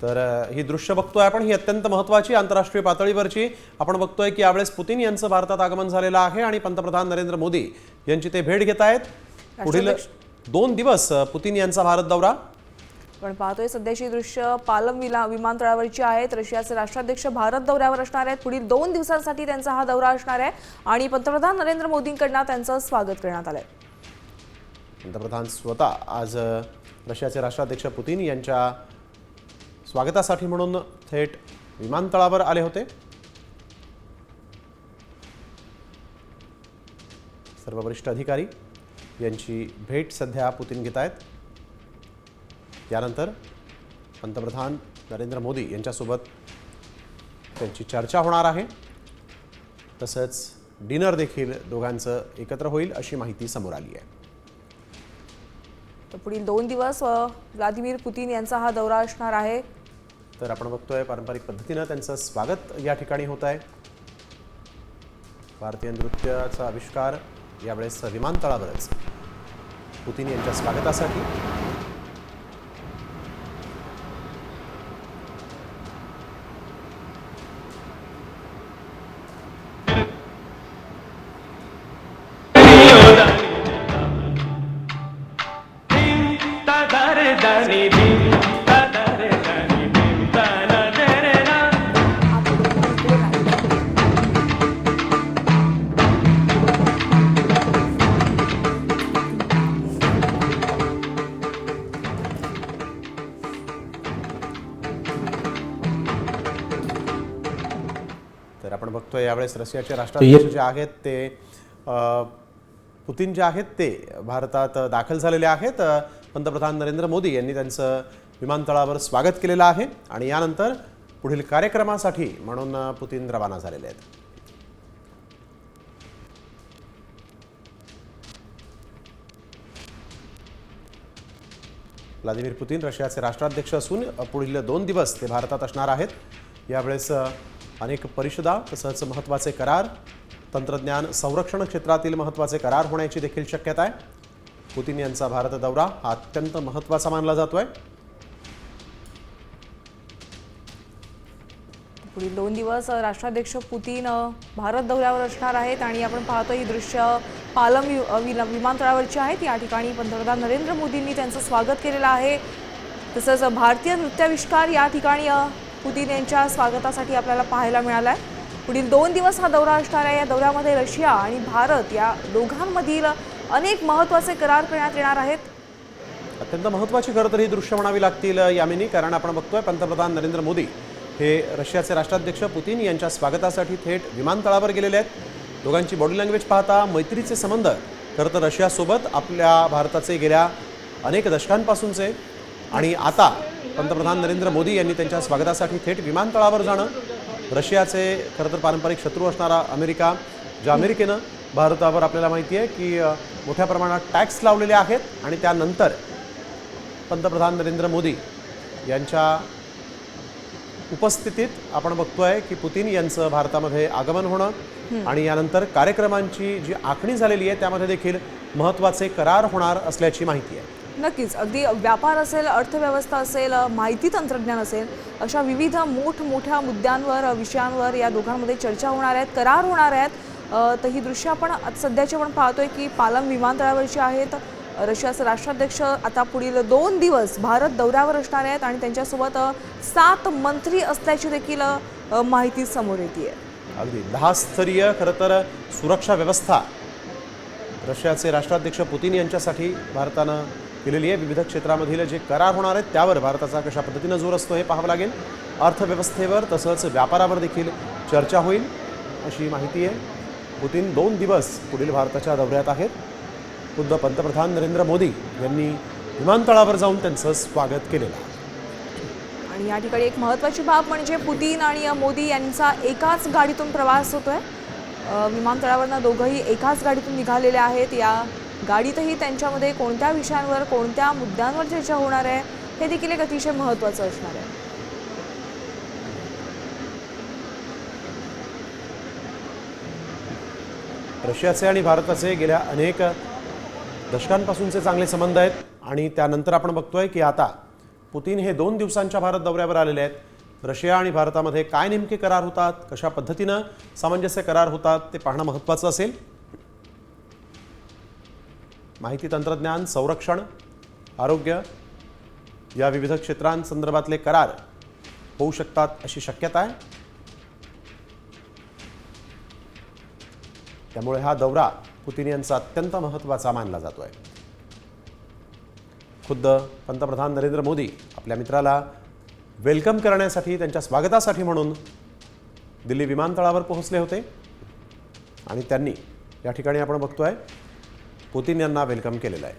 तर ही दृश्य बघतोय आपण, ही अत्यंत महत्त्वाची आंतरराष्ट्रीय पातळीवरची आपण बघतोय की यावेळेस पुतिन यांचं भारतात आगमन झालेलं आहे आणि पंतप्रधान नरेंद्र मोदी यांची ते भेट घेत आहेत। पुढील 2 दिवस पुतिन यांचा भारत दौरा। पण पाहतोय सध्याची दृश्य पालम विमानतळावरची आहेत। रशियाचे राष्ट्राध्यक्ष भारत दौऱ्यावर असणार आहेत। पुढील 2 दिवसांसाठी त्यांचा हा दौरा असणार आहे आणि पंतप्रधान नरेंद्र मोदींकडून त्यांचं स्वागत करण्यात आलंय। पंतप्रधान स्वतः आज रशियाचे राष्ट्राध्यक्ष पुतिन यांच्या स्वागतासाठी म्हणून थेट विमानतळावर आले होते। सर्व वरिष्ठ अधिकारी यांची भेट सध्या पुतिन घेत आहेत। यानंतर पंतप्रधान नरेंद्र मोदी यांच्यासोबत त्यांची चर्चा होणार आहे। तसंच डिनर देखील दोघांचं एकत्र होईल अशी माहिती समोर आली आहे। तर पुढील 2 दिवस व्लादिमीर पुतिन यांचा हा दौरा असणार आहे। तर आपण बघतोय पारंपरिक पद्धतीने त्यांचं स्वागत या ठिकाणी होत आहे। भारतीय नृत्याचा आविष्कार यावेळेस विमानतळावरच पुतिन यांच्या स्वागतासाठी। तर आपण बघतोय यावेळेस रशियाचे राष्ट्राध्यक्ष जे आहेत ते पुतिन जे आहेत ते भारतात दाखल झालेले आहेत। पंतप्रधान नरेंद्र मोदी यांनी त्यांचं विमानतळावर स्वागत केलेलं आहे आणि यानंतर पुढील कार्यक्रमासाठी म्हणून पुतिन रवाना झालेले आहेत। व्लादिमीर पुतिन रशियाचे राष्ट्राध्यक्ष असून पुढील 2 दिवस ते भारतात असणार आहेत। यावेळेस अनेक परिषदा तसंच महत्त्वाचे करार, तंत्रज्ञान संरक्षण क्षेत्रातील महत्त्वाचे करार होण्याची देखील शक्यता आहे। पुतिन यांचा भारत दौरा हा अत्यंत महत्त्वाचा मानला जातोय। पुढील 2 दिवस राष्ट्राध्यक्ष पुतिन भारत दौऱ्यावर असणार आहेत आणि आपण पाहतो ही दृश्य पालम विमानतळावरची आहेत। या ठिकाणी पंतप्रधान नरेंद्र मोदींनी त्यांचं स्वागत केलेलं आहे। तसंच भारतीय नृत्याविष्कार या ठिकाणी पुतिन यांच्या स्वागतासाठी आपल्याला पाहायला मिळाला आहे। पुढील 2 दिवस हा दौरा असणार आहे। या दौऱ्यामध्ये रशिया आणि भारत या दोघांमधील अनेक महत्त्वाचे करार करण्यात येणार आहेत। अत्यंत महत्त्वाची खरं तर ही दृश्य म्हणावी लागतील यामिनी, कारण आपण बघतोय पंतप्रधान नरेंद्र मोदी हे रशियाचे राष्ट्राध्यक्ष पुतिन यांच्या स्वागतासाठी थेट विमानतळावर गेलेले आहेत। दोघांची बॉडी लँग्वेज पाहता मैत्रीचे संबंध खरं तर रशियासोबत आपल्या भारताचे गेल्या अनेक दशकांपासूनचे आणि आता पंतप्रधान नरेंद्र मोदी यांनी त्यांच्या स्वागतासाठी थेट विमानतळावर जाणं। रशियाचे खरं तर पारंपरिक शत्रू असणारा अमेरिका, ज्या अमेरिकेनं भारतावर आपल्याला माहिती आहे की मोठ्या प्रमाणात टॅक्स लावलेले आहेत आणि त्यानंतर पंतप्रधान नरेंद्र मोदी यांच्या उपस्थितीत आपण बघतोय की पुतिन यांचं भारतामध्ये आगमन होणं आणि यानंतर कार्यक्रमांची जी आखणी झालेली आहे त्यामध्ये देखील महत्त्वाचे करार होणार असल्याची माहिती आहे। नक्कीच, अगदी व्यापार असेल, अर्थव्यवस्था असेल, माहिती तंत्रज्ञान असेल, अशा विविध मोठमोठ्या मुद्द्यांवर विषयांवर या दोघांमध्ये चर्चा होणार आहेत, करार होणार आहेत। तर ही दृश्य आपण सध्याची आपण पाहतोय की पालम विमानतळावरची आहेत। रशियाचे राष्ट्राध्यक्ष आता पुढील 2 दिवस भारत दौऱ्यावर असणार आहेत आणि त्यांच्यासोबत 7 मंत्री असल्याची देखील माहिती समोर येते। अगदी 10 स्तरीय खरं तर सुरक्षा व्यवस्था रशियाचे राष्ट्राध्यक्ष पुतिन यांच्यासाठी भारतानं केलेली आहे। विविध क्षेत्रामधील जे करार होणार आहेत त्यावर भारताचा कशा पद्धतीनं जोर असतो हे पाहावं लागेल। अर्थव्यवस्थेवर तसंच व्यापारावर देखील चर्चा होईल अशी माहिती आहे। पुतिन 2 दिवस पुढील भारताच्या दौऱ्यात आहेत। खुद्द पंतप्रधान नरेंद्र मोदी यांनी विमानतळावर जाऊन त्यांचं स्वागत केलेलं आहे। आणि या ठिकाणी एक महत्त्वाची बाब म्हणजे पुतिन आणि मोदी यांचा एकाच गाडीतून प्रवास होतोय। विमानतळावरनं दोघंही एकाच गाडीतून निघालेले आहेत। या गाडीतही त्यांच्यामध्ये कोणत्या विषयांवर, कोणत्या मुद्द्यांवर चर्चा होणार आहे हे देखील एक अतिशय महत्त्वाचं असणार आहे। रशियाचे आणि भारताचे गेल्या अनेक दशकांपासूनचे चांगले संबंध आहेत आणि त्यानंतर आपण बघतोय की आता पुतीन हे 2 दिवसांच्या भारत दौऱ्यावर आलेले आहेत. रशिया आणि भारतामध्ये काय नेमके करार होतात, कशा पद्धतीनं सामंजस्य करार होतात ते पाहणं महत्त्वाचं असेल. माहिती तंत्रज्ञान, संरक्षण, आरोग्य या विविध क्षेत्रांसंदर्भातले करार होऊ शकतात अशी शक्यता आहे. त्यामुळे हा दौरा पुतीन यांचा अत्यंत महत्त्वाचा मानला जातोय. खुद्द पंतप्रधान नरेंद्र मोदी आपल्या मित्राला वेलकम करण्यासाठी, त्यांच्या स्वागतासाठी म्हणून दिल्ली विमानतळावर पोहोचले होते आणि त्यांनी या ठिकाणी आपण बघतोय पुतीन यांना वेलकम केलेलं आहे.